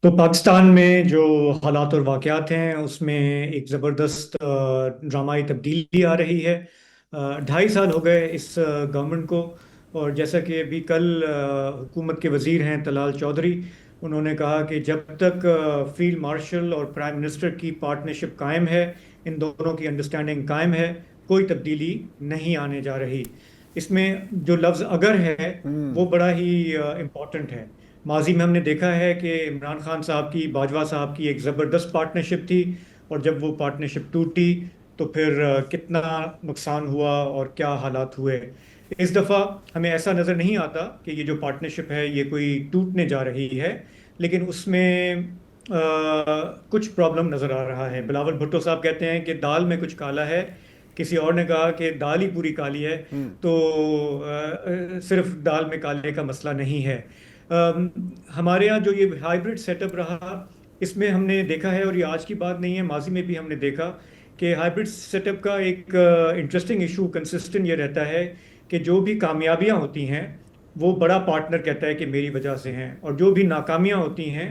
तो पाकिस्तान में जो हालात और वाक़यात हैं उसमें एक ज़बरदस्त ड्रामाई तब्दीली आ रही है। 2.5 साल हो गए इस गवर्नमेंट को। और जैसा कि अभी कल हुकूमत के वज़ीर हैं तलाल चौधरी, उन्होंने कहा कि जब तक फील्ड मार्शल और प्राइम मिनिस्टर की पार्टनरशिप कायम है, इन दोनों की अंडरस्टैंडिंग कायम है, कोई तब्दीली नहीं आने जा रही। इसमें जो लफ्ज़ अगर है वो बड़ा ही इम्पोर्टेंट है। माजी में हमने देखा है कि इमरान खान साहब की बाजवा साहब की एक ज़बरदस्त पार्टनरशिप थी, और जब वो पार्टनरशिप टूटी तो फिर कितना नुकसान हुआ और क्या हालात हुए। इस दफ़ा हमें ऐसा नज़र नहीं आता कि ये जो पार्टनरशिप है ये कोई टूटने जा रही है, लेकिन उसमें कुछ प्रॉब्लम नज़र आ रहा है। बिलावल भुट्टो साहब कहते हैं कि दाल में कुछ काला है, किसी और ने कहा कि दाल ही पूरी काली है। तो सिर्फ दाल में काले का मसला नहीं है। हमारे यहाँ जो ये हाइब्रिड सेटअप रहा, इसमें हमने देखा है, और ये आज की बात नहीं है, माजी में भी हमने देखा कि हाइब्रिड सेटअप का एक इंटरेस्टिंग इशू कंसिस्टेंट ये रहता है कि जो भी कामयाबियां होती हैं वो बड़ा पार्टनर कहता है कि मेरी वजह से हैं, और जो भी नाकामियां होती हैं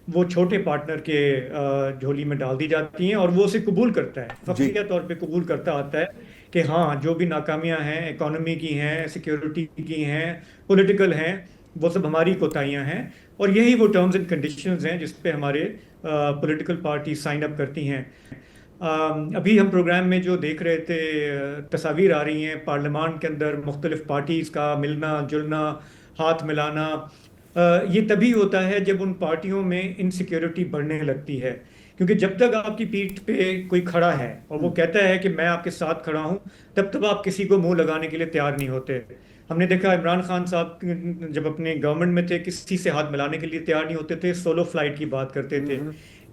वो छोटे पार्टनर के झोली में डाल दी जाती हैं, और वो उसे कबूल करता है, जी। फखरिया तौर पे कबूल करता आता है कि हाँ, जो भी नाकामियां हैं, इकोनॉमी की हैं, सिक्योरिटी की हैं, पॉलिटिकल हैं, वो सब हमारी कोताहियां हैं। और यही वो टर्म्स एंड कंडीशंस हैं जिस पे हमारे पॉलिटिकल पार्टी साइन अप करती हैं। अभी हम प्रोग्राम में जो देख रहे थे, तस्वीर आ रही हैं पार्लियामान के अंदर मुख्तलिफ पार्टीज का मिलना जुलना, हाथ मिलाना। ये तभी होता है जब उन पार्टियों में इनसिक्योरिटी बढ़ने लगती है, क्योंकि जब तक आपकी पीठ पे कोई खड़ा है और वो कहता है कि मैं आपके साथ खड़ा हूं, तब तक आप किसी को मुंह लगाने के लिए तैयार नहीं होते। हमने देखा इमरान खान साहब जब अपने गवर्नमेंट में थे, किसी से हाथ मिलाने के लिए तैयार नहीं होते थे, सोलो फ्लाइट की बात करते थे।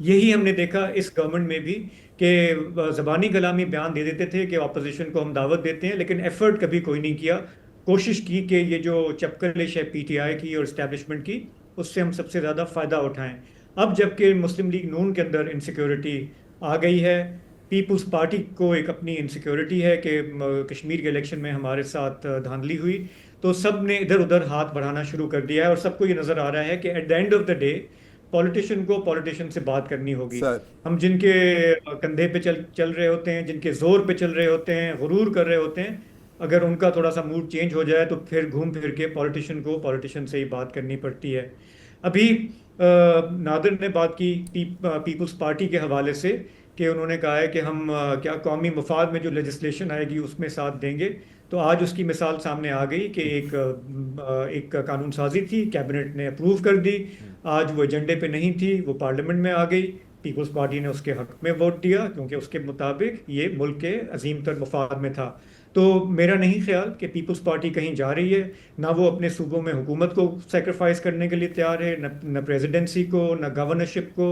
यही हमने देखा इस गवर्नमेंट में भी कि जबानी कलामी बयान दे देते थे कि अपोजिशन को हम दावत देते हैं, लेकिन एफर्ट कभी कोई नहीं किया, कोशिश की कि ये जो चपकलिश है पीटीआई की और इस्टेब्लिशमेंट की, उससे हम सबसे ज़्यादा फ़ायदा उठाएं। अब जबकि मुस्लिम लीग नून के अंदर इनसिक्योरिटी आ गई है, पीपल्स पार्टी को एक अपनी इनसिक्योरिटी है कि कश्मीर के इलेक्शन में हमारे साथ धांधली हुई, तो सब ने इधर उधर हाथ बढ़ाना शुरू कर दिया है, और सबको ये नज़र आ रहा है कि at the end of the day politician को पॉलिटिशियन से बात करनी होगी। सर। हम जिनके कंधे पे चल चल रहे होते हैं, जिनके जोर पे चल रहे होते हैं, गुरूर कर रहे होते हैं, अगर उनका थोड़ा सा मूड चेंज हो जाए तो फिर घूम फिर के पॉलिटिशियन को पॉलिटिशियन से ही बात करनी पड़ती है। अभी नादिर ने बात की पीपल्स पार्टी के हवाले से, कि उन्होंने कहा है कि हम क्या कौमी मफाद में जो लेजिस्लेशन आएगी उसमें साथ देंगे। तो आज उसकी मिसाल सामने आ गई कि एक कानून साजी थी, कैबिनेट ने अप्रूव कर दी, आज वो एजेंडे पे नहीं थी, वो पार्लियामेंट में आ गई। पीपल्स पार्टी ने उसके हक में वोट दिया, क्योंकि उसके मुताबिक ये मुल्क के अजीम तर मफाद में था। तो मेरा नहीं ख्याल कि पीपल्स पार्टी कहीं जा रही है। ना वो अपने सूबों में हुकूमत को सेक्रीफाइस करने के लिए तैयार है, न प्रेसिडेंसी को, न गवर्नरशिप को,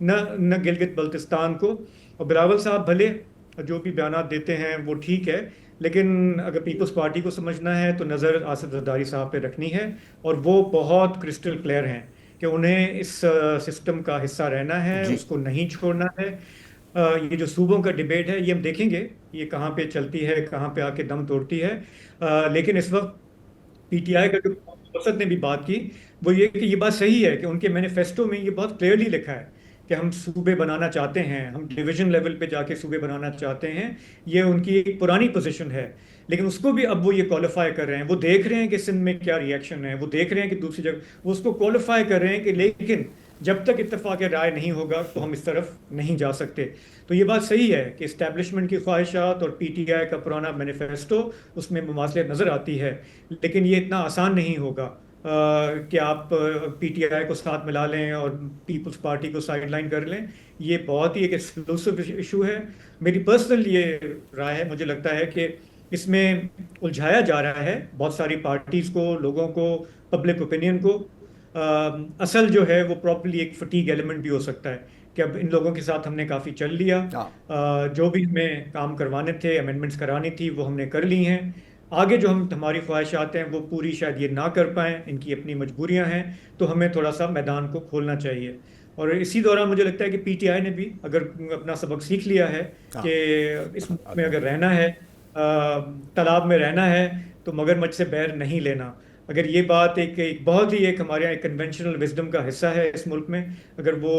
न न गिलगित बल्तिस्तान को। और बिलावल साहब भले जो भी बयान देते हैं वो ठीक है, लेकिन अगर पीपल्स पार्टी को समझना है तो नज़र आसिफ जरदारी साहब पे रखनी है, और वो बहुत क्रिस्टल क्लियर हैं कि उन्हें इस सिस्टम का हिस्सा रहना है, जी। उसको नहीं छोड़ना है। ये जो सूबों का डिबेट है ये हम देखेंगे ये कहाँ पे चलती है, कहाँ पे आके दम तोड़ती है। लेकिन इस वक्त पीटीआई का जो औसत ने भी बात की, वो ये कि ये बात सही है कि उनके मैनिफेस्टो में ये बहुत क्लियरली लिखा है कि हम सूबे बनाना चाहते हैं, हम डिवीजन लेवल पे जाके सूबे बनाना चाहते हैं। ये उनकी एक पुरानी पोजीशन है, लेकिन उसको भी अब वो ये क्वालिफाई कर रहे हैं। वो देख रहे हैं कि सिंध में क्या रिएक्शन है, वो देख रहे हैं कि दूसरी जगह, वो उसको क्वालिफाई कर रहे हैं कि लेकिन जब तक इत्तेफाक राय नहीं होगा तो हम इस तरफ नहीं जा सकते। तो ये बात सही है कि इस्टेब्लिशमेंट की ख्वाहिशात और पीटीआई का पुराना मैनिफेस्टो, उसमें मुमासलियत नज़र आती है, लेकिन ये इतना आसान नहीं होगा कि आप पीटीआई को साथ मिला लें और पीपल्स पार्टी को साइडलाइन कर लें। ये बहुत ही एक एक्सक्लूसिव इशू है। मेरी पर्सनल ये राय है, मुझे लगता है कि इसमें उलझाया जा रहा है बहुत सारी पार्टीज को, लोगों को, पब्लिक ओपिनियन को। असल जो है वो प्रॉपर्ली एक फटीग एलिमेंट भी हो सकता है कि अब इन लोगों के साथ हमने काफ़ी चल लिया, हाँ। जो भी हमें काम करवाने थे, अमेंडमेंट्स करानी थी, वो हमने कर ली हैं। आगे जो हम हमारी ख्वाहिशात हैं वो पूरी शायद ये ना कर पाएं, इनकी अपनी मजबूरियां हैं, तो हमें थोड़ा सा मैदान को खोलना चाहिए। और इसी दौरान मुझे लगता है कि पीटीआई ने भी अगर अपना सबक सीख लिया है हाँ। कि इस मुल्क में अगर रहना है, तालाब में रहना है, तो मगरमच्छ से बैर नहीं लेना। अगर ये बात एक बहुत ही एक हमारे यहाँ एक कन्वेंशनल विजडम का हिस्सा है इस मुल्क में, अगर वो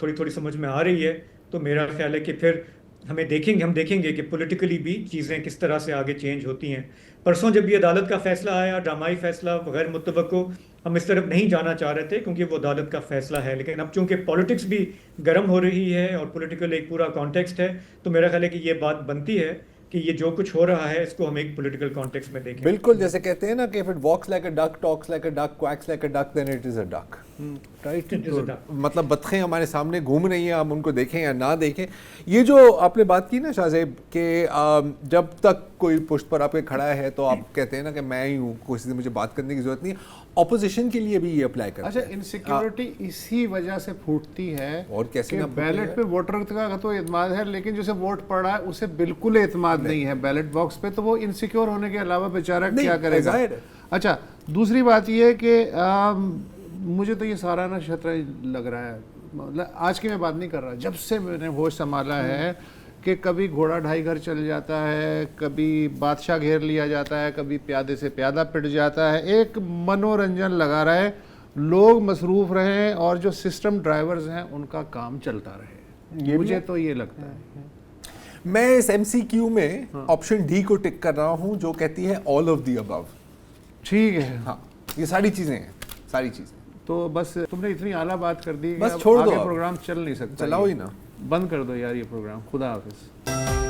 थोड़ी थोड़ी समझ में आ रही है, तो मेरा ख्याल है कि फिर हम देखेंगे कि पॉलिटिकली भी चीज़ें किस तरह से आगे चेंज होती हैं। परसों जब ये अदालत का फैसला आया, ड्रामाई फैसला, गैर मुतवक्को, हम इस तरफ नहीं जाना चाह रहे थे क्योंकि वो अदालत का फैसला है, लेकिन अब चूंकि पॉलिटिक्स भी गर्म हो रही है और पॉलिटिकल एक पूरा कॉन्टेक्स्ट है, तो मेरा ख्याल है कि ये बात बनती है कि ये जो कुछ हो रहा है इसको हम एक पॉलिटिकल कॉन्टेक्स्ट में देखें। बिल्कुल, जैसे कहते हैं ना कि if it walks like a duck, talks like a duck, quacks like a duck, then it is a duck, right. मतलब बतखें हमारे सामने घूम रही हैं, हम उनको देखें या ना देखें। ये जो आपने बात की ना शाहज़ेब कि जब तक कोई पुष्ट पर आपके खड़ा है तो आप कहते हैं ना कि मैं ही हूँ, किसी से मुझे बात करने की जरूरत नहीं। ऑपोजिशन के लिए भी ये अप्लाई करते अच्छा, हैं। इनसिक्योरिटी इसी वजह से फूटती है और कैसे ना बैलेट पे वोटर का तो एतमाद है, लेकिन जैसे वोट पड़ा है उसे बिल्कुल एतमाद नहीं है बैलेट बॉक्स पे, तो वो इनसिक्योर होने के अलावा बेचारा क्या करेगा। अच्छा, दूसरी बात ये है कि मुझे तो ये सारा ना शतरंज लग रहा है। मतलब आज की मैं बात नहीं कर रहा, जब से मैंने होश संभाला है कि कभी घोड़ा ढाई घर चल जाता है, कभी बादशाह घेर लिया जाता है, कभी प्यादे से प्यादा पिट जाता है, एक मनोरंजन लगा रहा है, लोग मसरूफ रहे और जो सिस्टम ड्राइवर्स हैं उनका काम चलता रहे। मुझे तो ये लगता है। मैं इस MCQ में ऑप्शन डी को टिक कर रहा हूं जो कहती है ऑल ऑफ द अबव। ठीक है, हाँ, ये सारी चीजें हैं, सारी चीजें। तो बस तुमने इतनी आला बात कर दी, बस छोड़ दो, प्रोग्राम चल नहीं सकता, चलाओ ही ना, बंद कर दो यार ये प्रोग्राम। खुदा हाफिज।